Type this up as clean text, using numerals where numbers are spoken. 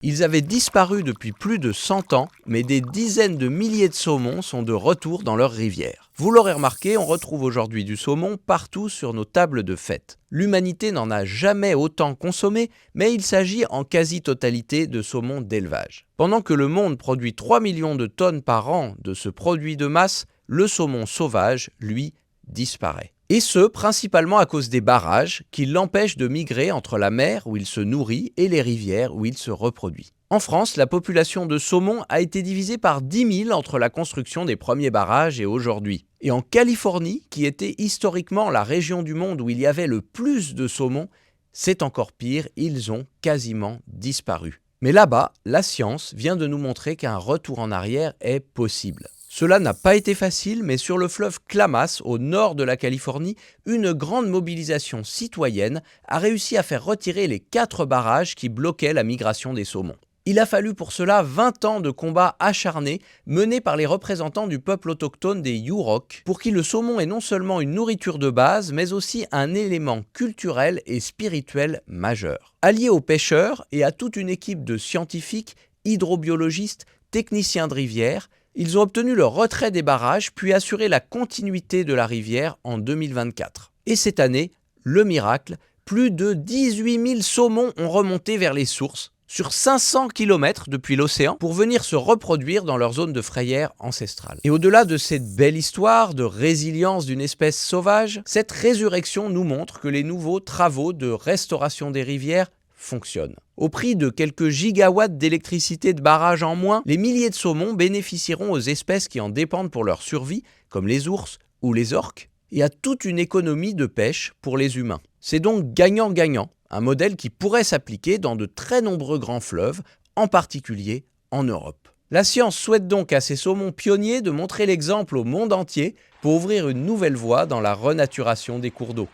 Ils avaient disparu depuis plus de 100 ans, mais des dizaines de milliers de saumons sont de retour dans leurs rivières. Vous l'aurez remarqué, on retrouve aujourd'hui du saumon partout sur nos tables de fête. L'humanité n'en a jamais autant consommé, mais il s'agit en quasi-totalité de saumon d'élevage. Pendant que le monde produit 3 millions de tonnes par an de ce produit de masse, le saumon sauvage, lui, disparaît. Et ce, principalement à cause des barrages qui l'empêchent de migrer entre la mer où il se nourrit et les rivières où il se reproduit. En France, la population de saumon a été divisée par 10 000 entre la construction des premiers barrages et aujourd'hui. Et en Californie, qui était historiquement la région du monde où il y avait le plus de saumon, c'est encore pire, ils ont quasiment disparu. Mais là-bas, la science vient de nous montrer qu'un retour en arrière est possible. Cela n'a pas été facile, mais sur le fleuve Klamath, au nord de la Californie, une grande mobilisation citoyenne a réussi à faire retirer les 4 barrages qui bloquaient la migration des saumons. Il a fallu pour cela 20 ans de combats acharnés menés par les représentants du peuple autochtone des Yurok, pour qui le saumon est non seulement une nourriture de base, mais aussi un élément culturel et spirituel majeur. Alliés aux pêcheurs et à toute une équipe de scientifiques, hydrobiologistes, techniciens de rivière, ils ont obtenu le retrait des barrages puis assuré la continuité de la rivière en 2024. Et cette année, le miracle, plus de 18 000 saumons ont remonté vers les sources, sur 500 km depuis l'océan, pour venir se reproduire dans leur zone de frayère ancestrale. Et au-delà de cette belle histoire de résilience d'une espèce sauvage, cette résurrection nous montre que les nouveaux travaux de restauration des rivières fonctionne. Au prix de quelques gigawatts d'électricité de barrage en moins, les milliers de saumons bénéficieront aux espèces qui en dépendent pour leur survie, comme les ours ou les orques, et à toute une économie de pêche pour les humains. C'est donc gagnant-gagnant, un modèle qui pourrait s'appliquer dans de très nombreux grands fleuves, en particulier en Europe. La science souhaite donc à ces saumons pionniers de montrer l'exemple au monde entier pour ouvrir une nouvelle voie dans la renaturation des cours d'eau.